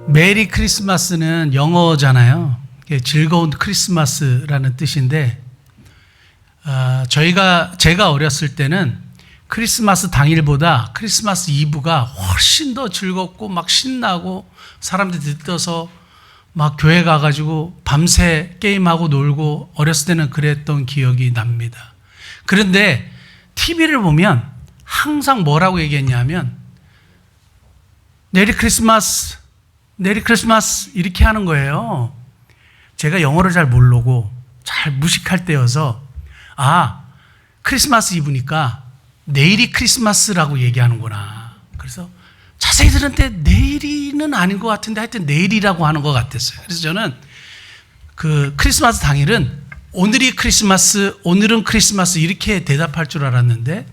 메리 크리스마스는 영어잖아요. 즐거운 크리스마스라는 뜻인데, 제가 어렸을 때는 크리스마스 당일보다 크리스마스 이브가 훨씬 더 즐겁고 막 신나고 사람들 들떠서 막 교회 가가지고 밤새 게임하고 놀고 어렸을 때는 그랬던 기억이 납니다. 그런데 TV를 보면 항상 뭐라고 얘기했냐면 메리 크리스마스, 메리 크리스마스 이렇게 하는 거예요. 제가 영어를 잘 모르고 잘 무식할 때여서 크리스마스 이브니까 내일이 크리스마스라고 얘기하는구나. 그래서 자세히 들었는데 내일은 아닌 것 같은데 하여튼 내일이라고 하는 것 같았어요. 그래서 저는 그 크리스마스 당일은 오늘이 크리스마스, 오늘은 크리스마스 이렇게 대답할 줄 알았는데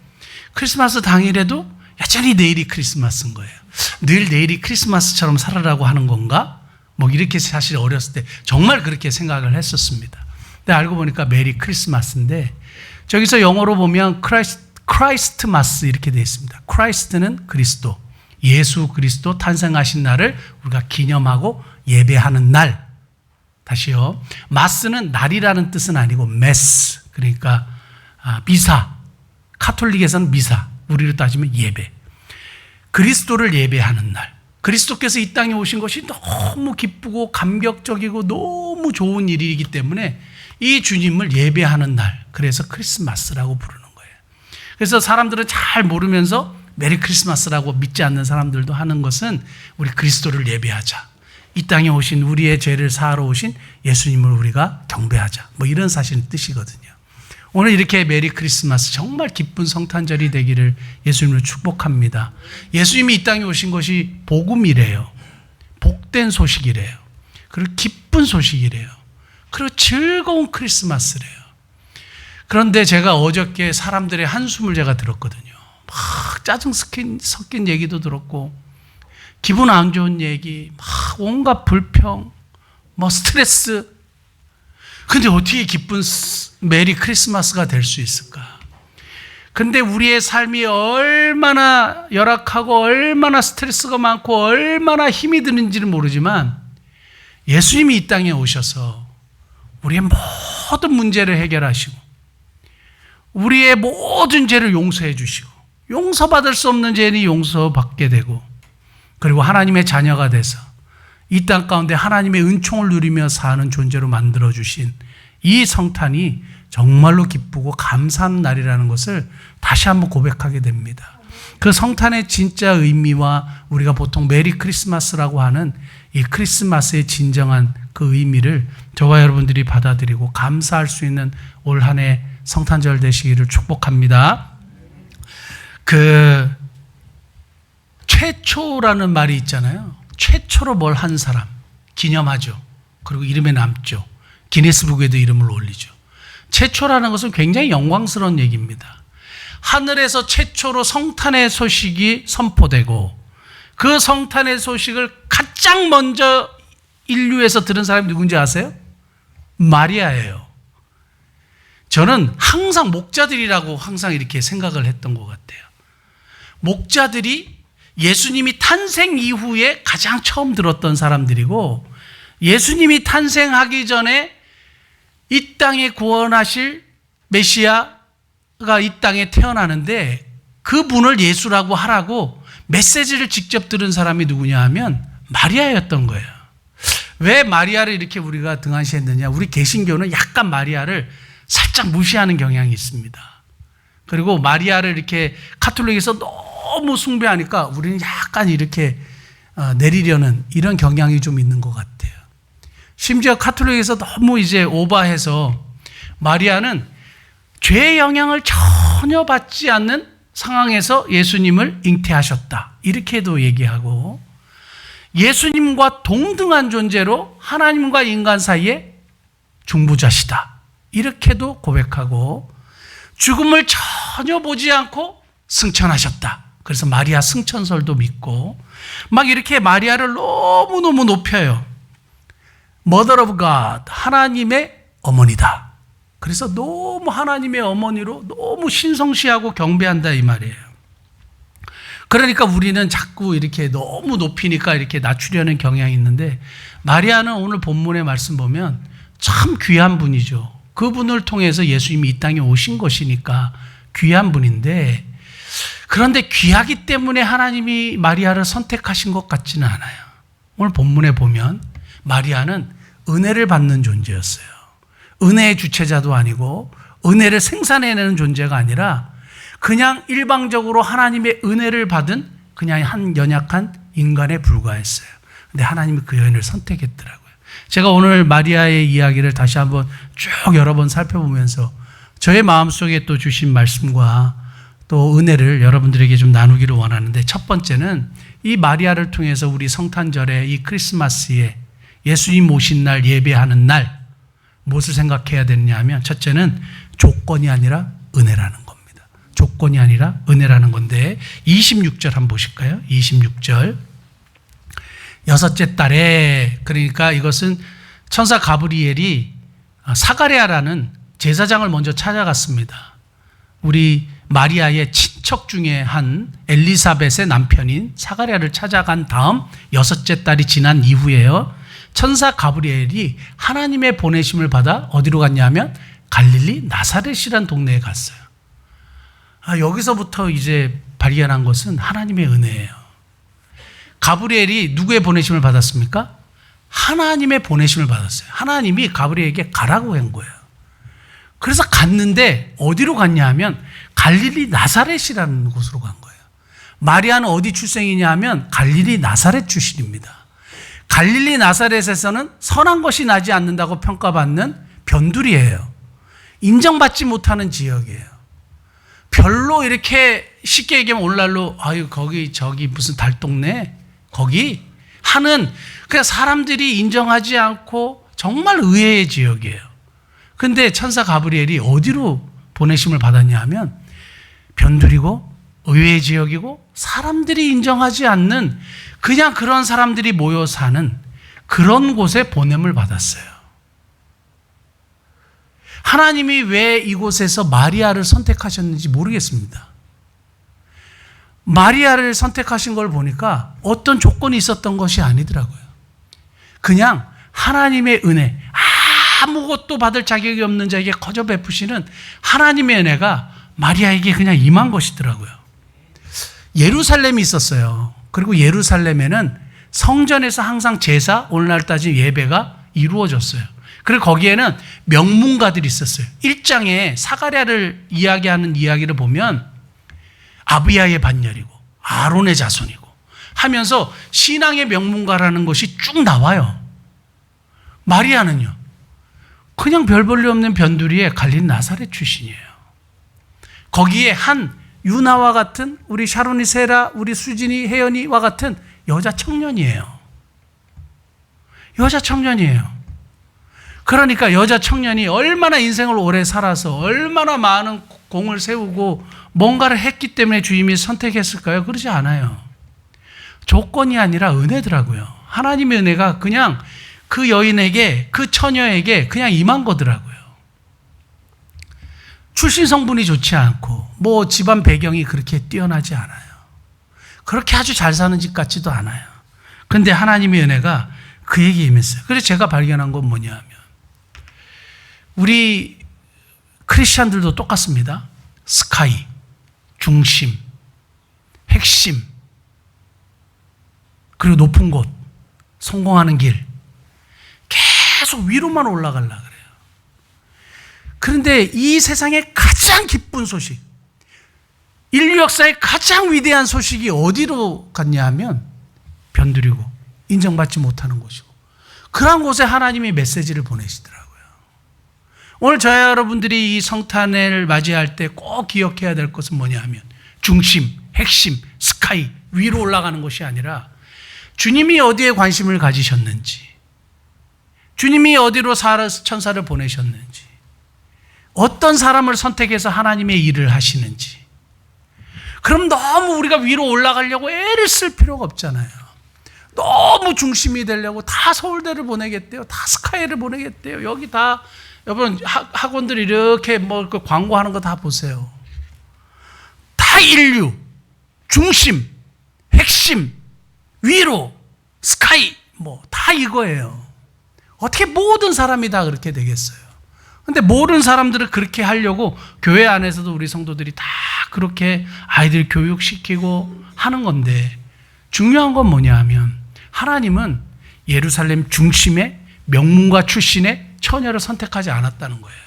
크리스마스 당일에도 여전히 내일이 크리스마스인 거예요. 늘 내일이 크리스마스처럼 살아라고 하는 건가? 뭐 이렇게 사실 어렸을 때 정말 그렇게 생각을 했었습니다. 근데 알고 보니까 메리 크리스마스인데 저기서 영어로 보면 크라이스트마스 이렇게 되어 있습니다. 크라이스트는 그리스도, 예수 그리스도 탄생하신 날을 우리가 기념하고 예배하는 날. 다시요. 마스는 날이라는 뜻은 아니고 메스, 그러니까 미사. 카톨릭에서는 미사, 우리로 따지면 예배. 그리스도를 예배하는 날. 그리스도께서 이 땅에 오신 것이 너무 기쁘고 감격적이고 너무 좋은 일이기 때문에 이 주님을 예배하는 날, 그래서 크리스마스라고 부르는 거예요. 그래서 사람들은 잘 모르면서 메리 크리스마스라고 믿지 않는 사람들도 하는 것은 우리 그리스도를 예배하자, 이 땅에 오신 우리의 죄를 사하러 오신 예수님을 우리가 경배하자, 뭐 이런 사실 뜻이거든요. 오늘 이렇게 메리 크리스마스, 정말 기쁜 성탄절이 되기를 예수님을 축복합니다. 예수님이 이 땅에 오신 것이 복음이래요. 복된 소식이래요. 그리고 기쁜 소식이래요. 그리고 즐거운 크리스마스래요. 그런데 제가 어저께 사람들의 한숨을 제가 들었거든요. 막 짜증 섞인 얘기도 들었고 기분 안 좋은 얘기, 막 온갖 불평, 뭐 스트레스. 근데 어떻게 기쁜 메리 크리스마스가 될 수 있을까? 근데 우리의 삶이 얼마나 열악하고 얼마나 스트레스가 많고 얼마나 힘이 드는지는 모르지만 예수님이 이 땅에 오셔서 우리의 모든 문제를 해결하시고 우리의 모든 죄를 용서해 주시고 용서받을 수 없는 죄는 용서받게 되고 그리고 하나님의 자녀가 돼서 이 땅 가운데 하나님의 은총을 누리며 사는 존재로 만들어주신 이 성탄이 정말로 기쁘고 감사한 날이라는 것을 다시 한번 고백하게 됩니다. 그 성탄의 진짜 의미와 우리가 보통 메리 크리스마스라고 하는 이 크리스마스의 진정한 그 의미를 저와 여러분들이 받아들이고 감사할 수 있는 올 한 해 성탄절 되시기를 축복합니다. 최초라는 말이 있잖아요. 최초로 뭘 한 사람 기념하죠. 그리고 이름에 남죠. 기네스북에도 이름을 올리죠. 최초라는 것은 굉장히 영광스러운 얘기입니다. 하늘에서 최초로 성탄의 소식이 선포되고 그 성탄의 소식을 가장 먼저 인류에서 들은 사람이 누군지 아세요? 마리아예요. 저는 항상 목자들이라고 항상 이렇게 생각을 했던 것 같아요. 목자들이 예수님이 탄생 이후에 가장 처음 들었던 사람들이고 예수님이 탄생하기 전에 이 땅에 구원하실 메시아가 이 땅에 태어나는데 그분을 예수라고 하라고 메시지를 직접 들은 사람이 누구냐 하면 마리아였던 거예요. 왜 마리아를 이렇게 우리가 등한시했느냐? 우리 개신교는 약간 마리아를 살짝 무시하는 경향이 있습니다. 그리고 마리아를 이렇게 카톨릭에서 너무 숭배하니까 우리는 약간 이렇게 내리려는 이런 경향이 좀 있는 것 같아요. 심지어 카톨릭에서 너무 이제 오버해서 마리아는 죄의 영향을 전혀 받지 않는 상황에서 예수님을 잉태하셨다, 이렇게도 얘기하고 예수님과 동등한 존재로 하나님과 인간 사이에 중보자시다, 이렇게도 고백하고 죽음을 전혀 보지 않고 승천하셨다. 그래서 마리아 승천설도 믿고 막 이렇게 마리아를 너무너무 높여요. Mother of God, 하나님의 어머니다. 그래서 너무 하나님의 어머니로 너무 신성시하고 경배한다 이 말이에요. 그러니까 우리는 자꾸 이렇게 너무 높이니까 이렇게 낮추려는 경향이 있는데, 마리아는 오늘 본문의 말씀 보면 참 귀한 분이죠. 그분을 통해서 예수님이 이 땅에 오신 것이니까 귀한 분인데, 그런데 귀하기 때문에 하나님이 마리아를 선택하신 것 같지는 않아요. 오늘 본문에 보면 마리아는 은혜를 받는 존재였어요. 은혜의 주체자도 아니고 은혜를 생산해내는 존재가 아니라 그냥 일방적으로 하나님의 은혜를 받은 그냥 한 연약한 인간에 불과했어요. 근데 하나님이 그 여인을 선택했더라고요. 제가 오늘 마리아의 이야기를 다시 한번 쭉 여러 번 살펴보면서 저의 마음속에 또 주신 말씀과 또 은혜를 여러분들에게 좀 나누기를 원하는데, 첫 번째는 이 마리아를 통해서 우리 성탄절에 이 크리스마스에 예수님 오신 날 예배하는 날 무엇을 생각해야 되느냐 하면, 첫째는 조건이 아니라 은혜라는 겁니다. 조건이 아니라 은혜라는 건데 26절 한번 보실까요? 26절. 여섯째 달에, 그러니까 이것은 천사 가브리엘이 사가랴라는 제사장을 먼저 찾아갔습니다. 우리 마리아의 친척 중에 한 엘리사벳의 남편인 사가랴를 찾아간 다음 여섯째 달이 지난 이후에요, 천사 가브리엘이 하나님의 보내심을 받아 어디로 갔냐면 갈릴리 나사렛이란 동네에 갔어요. 여기서부터 이제 발견한 것은 하나님의 은혜예요. 가브리엘이 누구의 보내심을 받았습니까? 하나님의 보내심을 받았어요. 하나님이 가브리엘에게 가라고 한 거예요. 그래서 갔는데 어디로 갔냐 하면 갈릴리 나사렛이라는 곳으로 간 거예요. 마리아는 어디 출생이냐 하면 갈릴리 나사렛 출신입니다. 갈릴리 나사렛에서는 선한 것이 나지 않는다고 평가받는 변두리예요. 인정받지 못하는 지역이에요. 별로 이렇게 쉽게 얘기하면 오늘날로 거기 저기 무슨 달동네 거기 하는, 그냥 사람들이 인정하지 않고 정말 의외의 지역이에요. 근데 천사 가브리엘이 어디로 보내심을 받았냐 하면 변두리고 의외의 지역이고 사람들이 인정하지 않는 그냥 그런 사람들이 모여 사는 그런 곳에 보냄을 받았어요. 하나님이 왜 이곳에서 마리아를 선택하셨는지 모르겠습니다. 마리아를 선택하신 걸 보니까 어떤 조건이 있었던 것이 아니더라고요. 그냥 하나님의 은혜, 아무것도 받을 자격이 없는 자에게 거저 베푸시는 하나님의 은혜가 마리아에게 그냥 임한 것이더라고요. 예루살렘이 있었어요. 그리고 예루살렘에는 성전에서 항상 제사, 오늘날 따지면 예배가 이루어졌어요. 그리고 거기에는 명문가들이 있었어요. 1장에 사가랴를 이야기하는 이야기를 보면 아비야의 반열이고 아론의 자손이고 하면서 신앙의 명문가라는 것이 쭉 나와요. 마리아는요, 그냥 별 볼일 없는 변두리에 갈린 나사렛 출신이에요. 거기에 한 유나와 같은, 우리 샤론이 세라, 우리 수진이 혜연이와 같은 여자 청년이에요. 여자 청년이에요. 그러니까 여자 청년이 얼마나 인생을 오래 살아서 얼마나 많은 공을 세우고 뭔가를 했기 때문에 주님이 선택했을까요? 그러지 않아요. 조건이 아니라 은혜더라고요. 하나님의 은혜가 그냥 그 여인에게, 그 처녀에게 그냥 임한 거더라고요. 출신 성분이 좋지 않고 뭐 집안 배경이 그렇게 뛰어나지 않아요. 그렇게 아주 잘 사는 집 같지도 않아요. 그런데 하나님의 은혜가 그에게 임했어요. 그래서 제가 발견한 건 뭐냐 하면, 우리 크리스찬들도 똑같습니다. 스카이, 중심, 핵심, 그리고 높은 곳, 성공하는 길, 계속 위로만 올라가려고 그래요. 그런데 이 세상의 가장 기쁜 소식, 인류 역사의 가장 위대한 소식이 어디로 갔냐 하면 변두리고 인정받지 못하는 곳이고, 그런 곳에 하나님이 메시지를 보내시더라고요. 오늘 저와 여러분들이 이 성탄을 맞이할 때 꼭 기억해야 될 것은 뭐냐 하면 중심, 핵심, 스카이, 위로 올라가는 것이 아니라 주님이 어디에 관심을 가지셨는지, 주님이 어디로 천사를 보내셨는지, 어떤 사람을 선택해서 하나님의 일을 하시는지. 그럼 너무 우리가 위로 올라가려고 애를 쓸 필요가 없잖아요. 너무 중심이 되려고 다 서울대를 보내겠대요, 다 스카이를 보내겠대요. 여기 다 여러분 학원들 이렇게 뭐 그 광고하는 거 다 보세요. 다 인류 중심, 핵심, 위로, 스카이, 뭐 다 이거예요. 어떻게 모든 사람이 다 그렇게 되겠어요? 근데 모든 사람들을 그렇게 하려고 교회 안에서도 우리 성도들이 다 그렇게 아이들 교육시키고 하는 건데, 중요한 건 뭐냐 하면 하나님은 예루살렘 중심의 명문가 출신의 처녀를 선택하지 않았다는 거예요.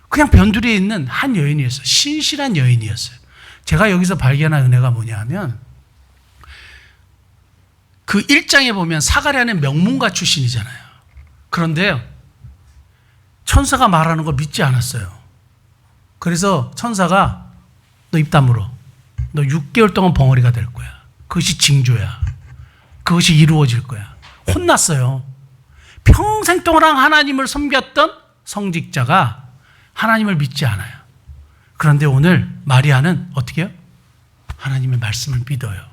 그냥 변두리에 있는 한 여인이었어요. 신실한 여인이었어요. 제가 여기서 발견한 은혜가 뭐냐 하면, 그 1장에 보면 사가랴는 명문가 출신이잖아요. 그런데요, 천사가 말하는 걸 믿지 않았어요. 그래서 천사가 너 입 다물어. 너 6개월 동안 벙어리가 될 거야. 그것이 징조야. 그것이 이루어질 거야. 혼났어요. 평생 동안 하나님을 섬겼던 성직자가 하나님을 믿지 않아요. 그런데 오늘 마리아는 어떻게 해요? 하나님의 말씀을 믿어요.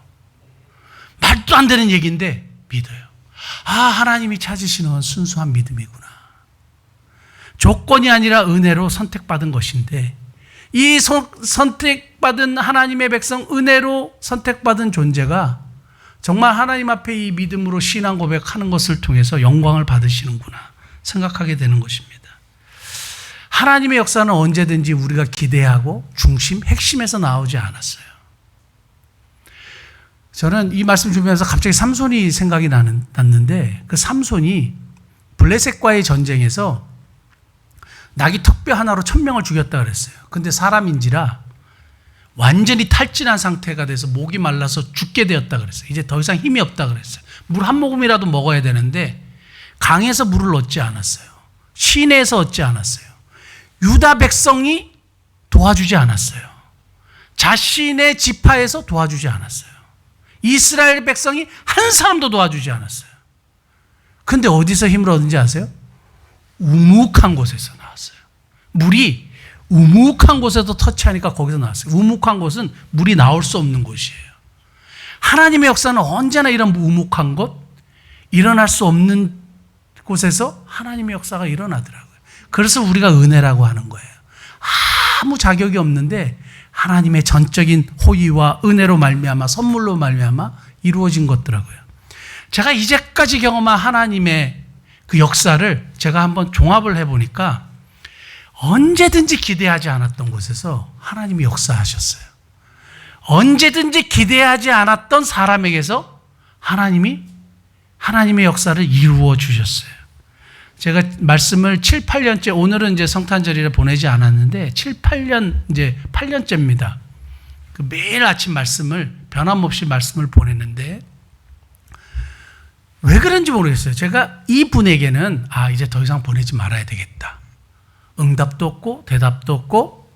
말도 안 되는 얘기인데 믿어요. 아, 하나님이 찾으시는 건 순수한 믿음이구나. 조건이 아니라 은혜로 선택받은 것인데, 이 선택받은 하나님의 백성, 은혜로 선택받은 존재가 정말 하나님 앞에 이 믿음으로 신앙 고백하는 것을 통해서 영광을 받으시는구나 생각하게 되는 것입니다. 하나님의 역사는 언제든지 우리가 기대하고 중심, 핵심에서 나오지 않았어요. 저는 이 말씀 주면서 갑자기 삼손이 생각이 났는데, 그 삼손이 블레셋과의 전쟁에서 나귀 턱뼈 하나로 1000명을 죽였다 그랬어요. 근데 사람인지라 완전히 탈진한 상태가 돼서 목이 말라서 죽게 되었다 그랬어요. 이제 더 이상 힘이 없다 그랬어요. 물 한 모금이라도 먹어야 되는데 강에서 물을 얻지 않았어요. 시내에서 얻지 않았어요. 유다 백성이 도와주지 않았어요. 자신의 지파에서 도와주지 않았어요. 이스라엘 백성이 한 사람도 도와주지 않았어요. 근데 어디서 힘을 얻는지 아세요? 우묵한 곳에서 나왔어요. 물이 우묵한 곳에서 터치하니까 거기서 나왔어요. 우묵한 곳은 물이 나올 수 없는 곳이에요. 하나님의 역사는 언제나 이런 우묵한 곳, 일어날 수 없는 곳에서 하나님의 역사가 일어나더라고요. 그래서 우리가 은혜라고 하는 거예요. 아무 자격이 없는데 하나님의 전적인 호의와 은혜로 말미암아, 선물로 말미암아 이루어진 것더라고요. 제가 이제까지 경험한 하나님의 그 역사를 제가 한번 종합을 해보니까 언제든지 기대하지 않았던 곳에서 하나님이 역사하셨어요. 언제든지 기대하지 않았던 사람에게서 하나님의 역사를 이루어 주셨어요. 제가 말씀을 7, 8년째, 오늘은 이제 성탄절이라 보내지 않았는데 7, 8년, 이제 8년째입니다. 매일 아침 말씀을, 변함없이 말씀을 보냈는데 왜 그런지 모르겠어요. 제가 이분에게는 이제 더 이상 보내지 말아야 되겠다. 응답도 없고 대답도 없고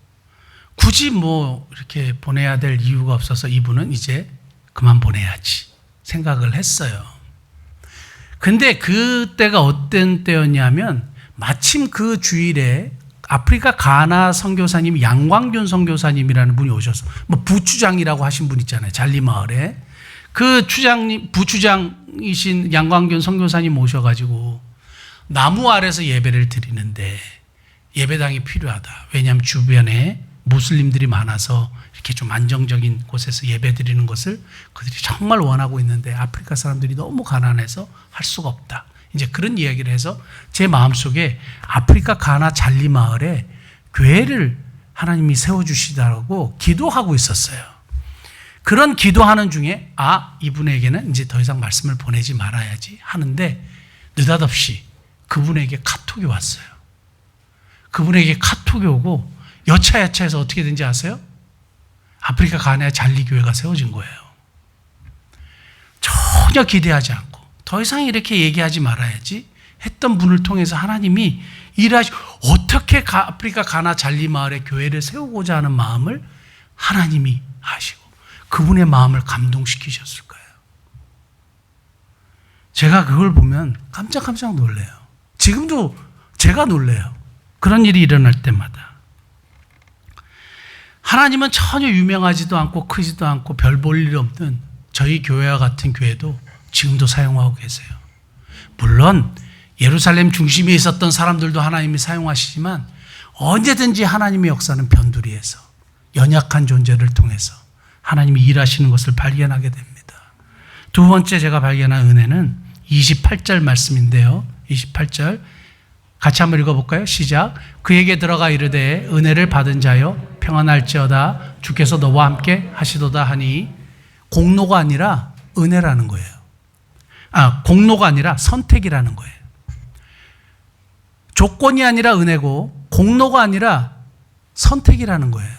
굳이 뭐 이렇게 보내야 될 이유가 없어서 이분은 이제 그만 보내야지 생각을 했어요. 근데 그때가 어떤 때였냐면 마침 그 주일에 아프리카 가나 선교사님 양광균 선교사님이라는 분이 오셔서 뭐 부추장이라고 하신 분 있잖아요. 잘리마을에. 그 부추장이신 양광균 선교사님 오셔가지고 나무 아래서 예배를 드리는데 예배당이 필요하다. 왜냐하면 주변에 무슬림들이 많아서 이렇게 좀 안정적인 곳에서 예배 드리는 것을 그들이 정말 원하고 있는데 아프리카 사람들이 너무 가난해서 할 수가 없다. 이제 그런 이야기를 해서 제 마음속에 아프리카 가나 잘리 마을에 교회를 하나님이 세워주시다고 기도하고 있었어요. 그런 기도하는 중에 이분에게는 이제 더 이상 말씀을 보내지 말아야지 하는데 느닷없이 그분에게 카톡이 왔어요. 그분에게 카톡이 오고 여차여차해서 어떻게 된지 아세요? 아프리카 가나의 잔리교회가 세워진 거예요. 전혀 기대하지 않고 더 이상 이렇게 얘기하지 말아야지 했던 분을 통해서 하나님이 어떻게 아프리카 가나 잔리 마을에 교회를 세우고자 하는 마음을 하나님이 아시고 그분의 마음을 감동시키셨을 거예요. 제가 그걸 보면 깜짝깜짝 놀래요. 지금도 제가 놀래요. 그런 일이 일어날 때마다. 하나님은 전혀 유명하지도 않고 크지도 않고 별 볼 일 없는 저희 교회와 같은 교회도 지금도 사용하고 계세요. 물론 예루살렘 중심에 있었던 사람들도 하나님이 사용하시지만 언제든지 하나님의 역사는 변두리에서 연약한 존재를 통해서 하나님이 일하시는 것을 발견하게 됩니다. 두 번째 제가 발견한 은혜는 28절 말씀인데요. 28절 같이 한번 읽어볼까요? 시작. 그에게 들어가 이르되 은혜를 받은 자여 평안할지어다 주께서 너와 함께 하시도다 하니 공로가 아니라 은혜라는 거예요. 공로가 아니라 선택이라는 거예요. 조건이 아니라 은혜고 공로가 아니라 선택이라는 거예요.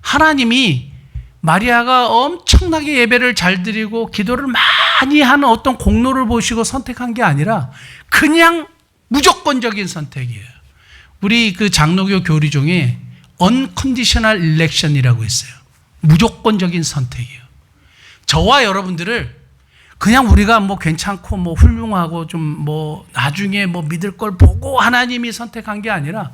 하나님이 마리아가 엄청나게 예배를 잘 드리고 기도를 많이 하는 어떤 공로를 보시고 선택한 게 아니라 그냥 무조건적인 선택이에요. 우리 그 장로교 교리 중에 unconditional election이라고 있어요. 무조건적인 선택이에요. 저와 여러분들을 그냥 우리가 뭐 괜찮고 뭐 훌륭하고 좀 뭐 나중에 뭐 믿을 걸 보고 하나님이 선택한 게 아니라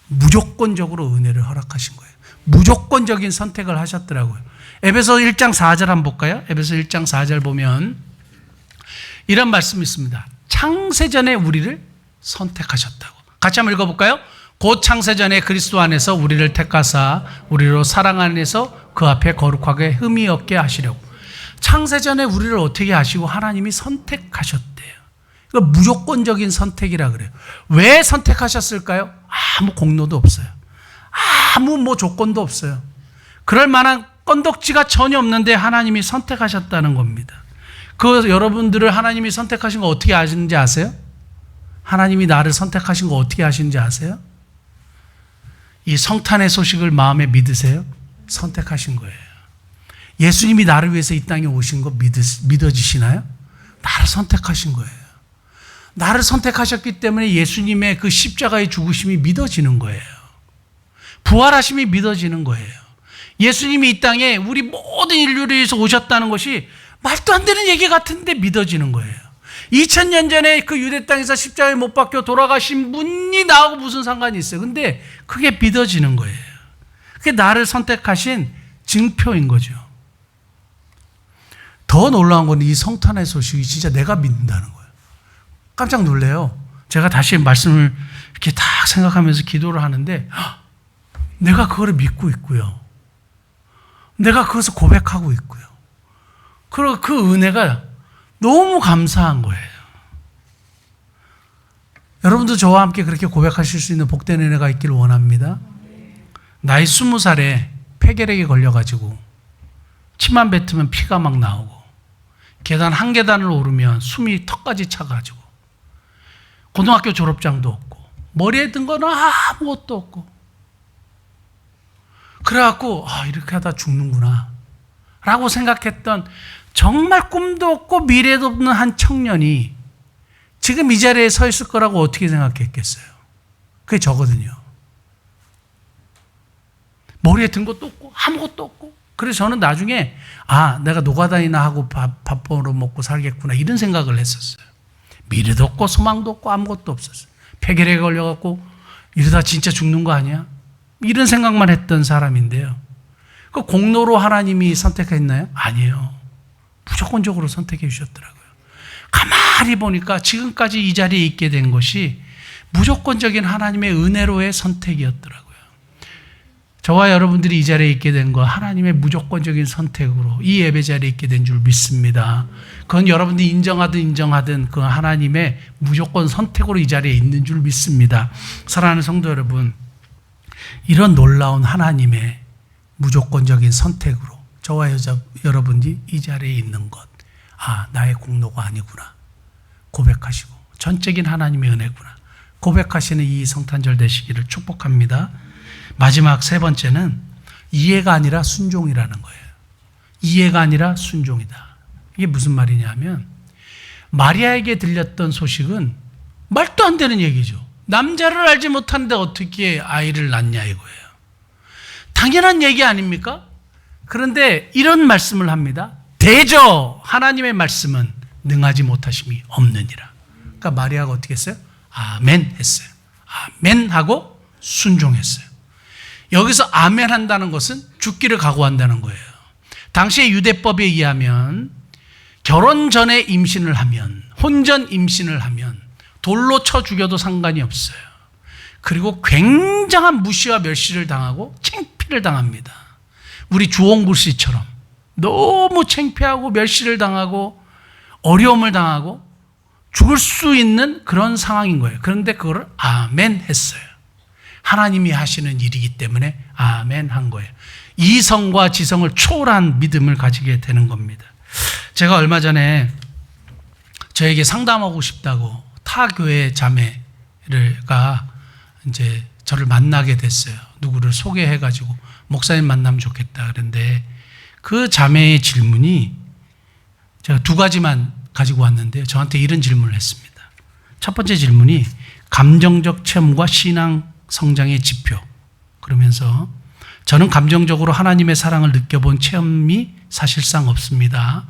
무조건적으로 은혜를 허락하신 거예요. 무조건적인 선택을 하셨더라고요. 에베소 1장 4절 한번 볼까요? 에베소 1장 4절 보면 이런 말씀이 있습니다. 창세전에 우리를 선택하셨다고. 같이 한번 읽어볼까요? 곧 창세전에 그리스도 안에서 우리를 택하사 우리로 사랑 안에서 그 앞에 거룩하게 흠이 없게 하시려고. 창세전에 우리를 어떻게 하시고 하나님이 선택하셨대요. 이거 무조건적인 선택이라 그래요. 왜 선택하셨을까요? 아무 공로도 없어요. 아무 뭐 조건도 없어요. 그럴 만한 건덕지가 전혀 없는데 하나님이 선택하셨다는 겁니다. 그 여러분들을 하나님이 선택하신 거 어떻게 아시는지 아세요? 하나님이 나를 선택하신 거 어떻게 아시는지 아세요? 이 성탄의 소식을 마음에 믿으세요? 선택하신 거예요. 예수님이 나를 위해서 이 땅에 오신 거 믿어지시나요? 나를 선택하신 거예요. 나를 선택하셨기 때문에 예수님의 그 십자가의 죽으심이 믿어지는 거예요. 부활하심이 믿어지는 거예요. 예수님이 이 땅에 우리 모든 인류를 위해서 오셨다는 것이 말도 안 되는 얘기 같은데 믿어지는 거예요. 2000년 전에 그 유대 땅에서 십자가에 못 박혀 돌아가신 분이 나하고 무슨 상관이 있어요. 근데 그게 믿어지는 거예요. 그게 나를 선택하신 증표인 거죠. 더 놀라운 건 이 성탄의 소식이 진짜 내가 믿는다는 거예요. 깜짝 놀래요. 제가 다시 말씀을 이렇게 딱 생각하면서 기도를 하는데 내가 그거를 믿고 있고요. 내가 그것을 고백하고 있고요. 그리고 그 은혜가 너무 감사한 거예요. 여러분도 저와 함께 그렇게 고백하실 수 있는 복된 은혜가 있기를 원합니다. 나이 20살에 폐결핵에 걸려가지고 침만 뱉으면 피가 막 나오고 계단 한 계단을 오르면 숨이 턱까지 차가지고 고등학교 졸업장도 없고 머리에 든 거는 아무것도 없고 그래갖고 이렇게 하다 죽는구나 라고 생각했던 정말 꿈도 없고 미래도 없는 한 청년이 지금 이 자리에 서 있을 거라고 어떻게 생각했겠어요? 그게 저거든요. 머리에 든 것도 없고 아무것도 없고 그래서 저는 나중에 내가 노가다니나 하고 밥 벌어 먹고 살겠구나 이런 생각을 했었어요. 미래도 없고 소망도 없고 아무것도 없었어요. 폐결핵에 걸려갖고 이러다 진짜 죽는 거 아니야? 이런 생각만 했던 사람인데요. 그 공로로 하나님이 선택했나요? 아니에요. 무조건적으로 선택해 주셨더라고요. 가만히 보니까 지금까지 이 자리에 있게 된 것이 무조건적인 하나님의 은혜로의 선택이었더라고요. 저와 여러분들이 이 자리에 있게 된 거 하나님의 무조건적인 선택으로 이 예배 자리에 있게 된 줄 믿습니다. 그건 여러분들이 인정하든 그 하나님의 무조건 선택으로 이 자리에 있는 줄 믿습니다. 사랑하는 성도 여러분, 이런 놀라운 하나님의 무조건적인 선택으로 저와 여러분이 이 자리에 있는 것, 나의 공로가 아니구나 고백하시고 전적인 하나님의 은혜구나 고백하시는 이 성탄절 되시기를 축복합니다. 마지막 세 번째는 이해가 아니라 순종이라는 거예요. 이해가 아니라 순종이다. 이게 무슨 말이냐면 마리아에게 들렸던 소식은 말도 안 되는 얘기죠. 남자를 알지 못하는데 어떻게 아이를 낳냐 이거예요. 당연한 얘기 아닙니까? 그런데 이런 말씀을 합니다. 대저 하나님의 말씀은 능하지 못하심이 없느니라. 그러니까 마리아가 어떻게 했어요? 아멘 했어요. 아멘 하고 순종했어요. 여기서 아멘 한다는 것은 죽기를 각오한다는 거예요. 당시의 유대법에 의하면 결혼 전에 임신을 하면, 혼전 임신을 하면 돌로 쳐 죽여도 상관이 없어요. 그리고 굉장한 무시와 멸시를 당하고 창피를 당합니다. 우리 주홍글 씨처럼 너무 창피하고 멸시를 당하고 어려움을 당하고 죽을 수 있는 그런 상황인 거예요. 그런데 그거를 아멘 했어요. 하나님이 하시는 일이기 때문에 아멘 한 거예요. 이성과 지성을 초월한 믿음을 가지게 되는 겁니다. 제가 얼마 전에 저에게 상담하고 싶다고 타 교회 자매가 이제 저를 만나게 됐어요. 누구를 소개해가지고 목사님 만나면 좋겠다. 그런데 그 자매의 질문이 제가 두 가지만 가지고 왔는데 저한테 이런 질문을 했습니다. 첫 번째 질문이 감정적 체험과 신앙 성장의 지표. 그러면서 저는 감정적으로 하나님의 사랑을 느껴본 체험이 사실상 없습니다.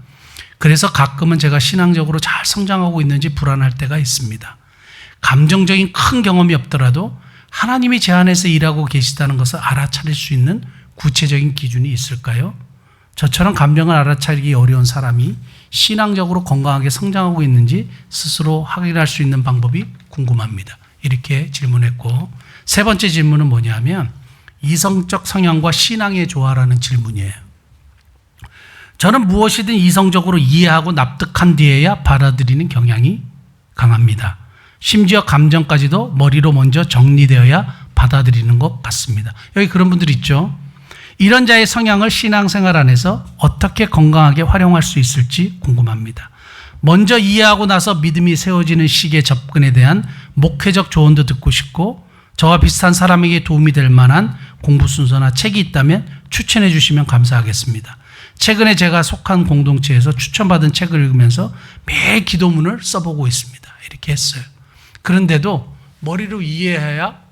그래서 가끔은 제가 신앙적으로 잘 성장하고 있는지 불안할 때가 있습니다. 감정적인 큰 경험이 없더라도 하나님이 제 안에서 일하고 계시다는 것을 알아차릴 수 있는 구체적인 기준이 있을까요? 저처럼 감정을 알아차리기 어려운 사람이 신앙적으로 건강하게 성장하고 있는지 스스로 확인할 수 있는 방법이 궁금합니다. 이렇게 질문했고, 세 번째 질문은 뭐냐면 이성적 성향과 신앙의 조화라는 질문이에요. 저는 무엇이든 이성적으로 이해하고 납득한 뒤에야 받아들이는 경향이 강합니다. 심지어 감정까지도 머리로 먼저 정리되어야 받아들이는 것 같습니다. 여기 그런 분들 있죠. 이런 자의 성향을 신앙생활 안에서 어떻게 건강하게 활용할 수 있을지 궁금합니다. 먼저 이해하고 나서 믿음이 세워지는 식의 접근에 대한 목회적 조언도 듣고 싶고, 저와 비슷한 사람에게 도움이 될 만한 공부 순서나 책이 있다면 추천해 주시면 감사하겠습니다. 최근에 제가 속한 공동체에서 추천받은 책을 읽으면서 매일 기도문을 써보고 있습니다. 이렇게 했어요. 그런데도 머리로 이해해야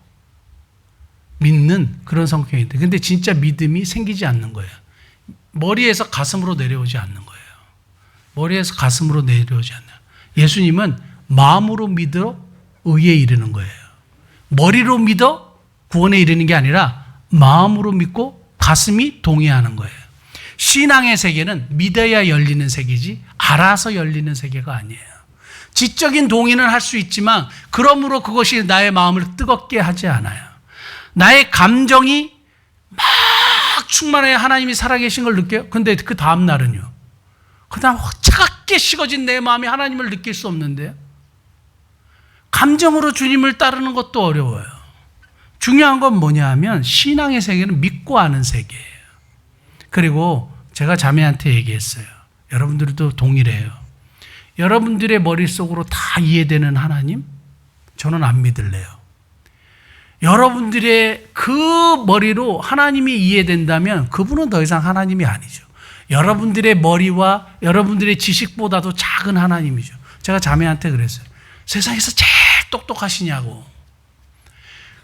믿는 그런 성격인데, 근데 진짜 믿음이 생기지 않는 거예요. 머리에서 가슴으로 내려오지 않는 거예요. 머리에서 가슴으로 내려오지 않는. 예수님은 마음으로 믿어 의에 이르는 거예요. 머리로 믿어 구원에 이르는 게 아니라 마음으로 믿고 가슴이 동의하는 거예요. 신앙의 세계는 믿어야 열리는 세계지 알아서 열리는 세계가 아니에요. 지적인 동의는 할 수 있지만 그러므로 그것이 나의 마음을 뜨겁게 하지 않아요. 나의 감정이 막 충만해야 하나님이 살아계신 걸 느껴요. 근데 그 다음 날은요. 그 다음 차갑게 식어진 내 마음이 하나님을 느낄 수 없는데요. 감정으로 주님을 따르는 것도 어려워요. 중요한 건 뭐냐 하면 신앙의 세계는 믿고 아는 세계예요. 그리고 제가 자매한테 얘기했어요. 여러분들도 동일해요. 여러분들의 머릿속으로 다 이해되는 하나님? 저는 안 믿을래요. 여러분들의 그 머리로 하나님이 이해된다면 그분은 더 이상 하나님이 아니죠. 여러분들의 머리와 여러분들의 지식보다도 작은 하나님이죠. 제가 자매한테 그랬어요. 세상에서 제일 똑똑하시냐고.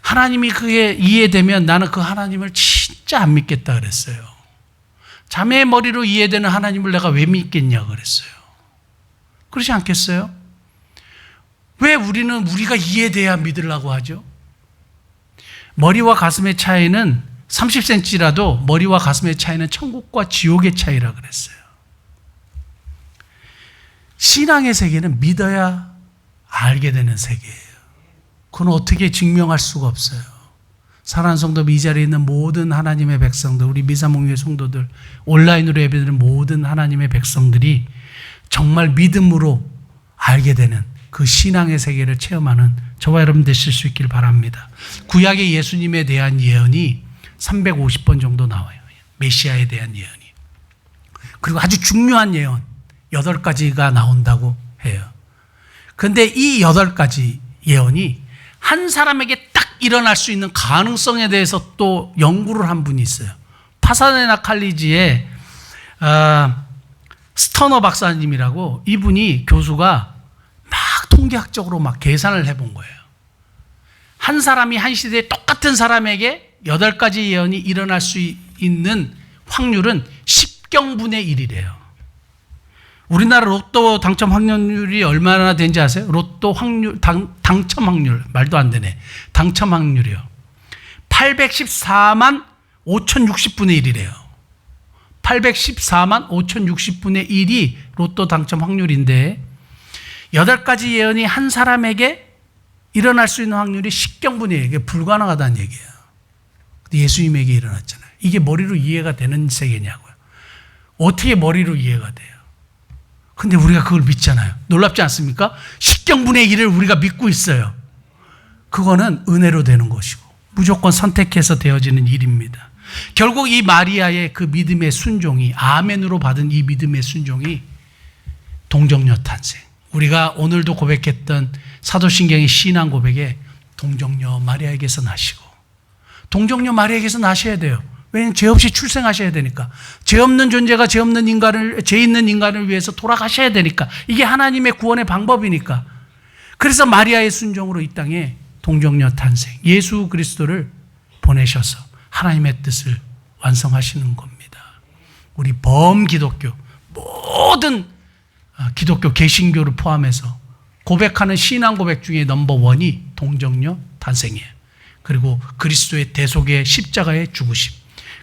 하나님이 그게 이해되면 나는 그 하나님을 진짜 안 믿겠다 그랬어요. 자매의 머리로 이해되는 하나님을 내가 왜 믿겠냐 그랬어요. 그렇지 않겠어요? 왜 우리는 우리가 이해돼야 믿으려고 하죠? 머리와 가슴의 차이는 30cm라도 머리와 가슴의 차이는 천국과 지옥의 차이라 그랬어요. 신앙의 세계는 믿어야 알게 되는 세계예요. 그건 어떻게 증명할 수가 없어요. 사랑하는 성도, 이 자리에 있는 모든 하나님의 백성들, 우리 미사목교회 성도들, 온라인으로 예배드리는 모든 하나님의 백성들이 정말 믿음으로 알게 되는 그 신앙의 세계를 체험하는 저와 여러분 되실 수 있길 바랍니다. 구약의 예수님에 대한 예언이 350번 정도 나와요. 메시아에 대한 예언이. 그리고 아주 중요한 예언 8가지가 나온다고 해요. 그런데 이 8가지 예언이 한 사람에게 딱 일어날 수 있는 가능성에 대해서 또 연구를 한 분이 있어요. 파사데나 칼리지의 스터너 박사님이라고, 이분이 교수가 막 통계학적으로 막 계산을 해본 거예요. 한 사람이 한 시대에 똑같은 사람에게 8가지 예언이 일어날 수 있는 확률은 10경분의 1이래요. 우리나라 로또 당첨 확률이 얼마나 되는지 아세요? 로또 확률, 당첨 확률, 말도 안 되네. 당첨 확률이요. 814만 5060분의 1이래요. 814만 5060분의 1이 로또 당첨 확률인데 8가지 예언이 한 사람에게 일어날 수 있는 확률이 10경분의 1. 이게 불가능하다는 얘기예요. 근데 예수님에게 일어났잖아요. 이게 머리로 이해가 되는 세계냐고요. 어떻게 머리로 이해가 돼요? 근데 우리가 그걸 믿잖아요. 놀랍지 않습니까? 십경분의 1을 우리가 믿고 있어요. 그거는 은혜로 되는 것이고 무조건 선택해서 되어지는 일입니다. 결국 이 마리아의 그 믿음의 순종이, 아멘으로 받은 이 믿음의 순종이 동정녀 탄생. 우리가 오늘도 고백했던 사도신경의 신앙 고백에 동정녀 마리아에게서 나시고, 동정녀 마리아에게서 나셔야 돼요. 왜냐하면 죄 없이 출생하셔야 되니까. 죄 없는 존재가 죄 있는 인간을 위해서 돌아가셔야 되니까. 이게 하나님의 구원의 방법이니까. 그래서 마리아의 순종으로 이 땅에 동정녀 탄생, 예수 그리스도를 보내셔서 하나님의 뜻을 완성하시는 겁니다. 우리 범기독교, 모든 기독교 개신교를 포함해서 고백하는 신앙 고백 중에 넘버원이 동정녀 탄생이에요. 그리고 그리스도의 대속의 십자가의 죽으심,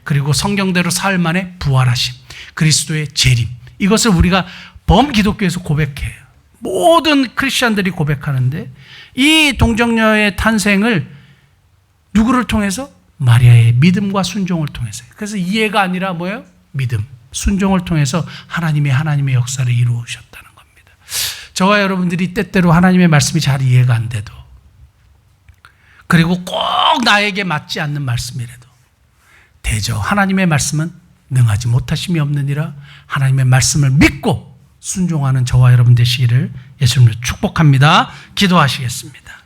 그리고 성경대로 사흘 만에 부활하심, 그리스도의 재림, 이것을 우리가 범기독교에서 고백해요. 모든 크리스천들이 고백하는데 이 동정녀의 탄생을 누구를 통해서? 마리아의 믿음과 순종을 통해서. 그래서 이해가 아니라 뭐예요? 믿음, 순종을 통해서 하나님의 역사를 이루셨다는 겁니다. 저와 여러분들이 때때로 하나님의 말씀이 잘 이해가 안 돼도, 그리고 꼭 나에게 맞지 않는 말씀이라도 대저 하나님의 말씀은 능하지 못하심이 없느니라, 하나님의 말씀을 믿고 순종하는 저와 여러분 되시기를 예수님으로 축복합니다. 기도하시겠습니다.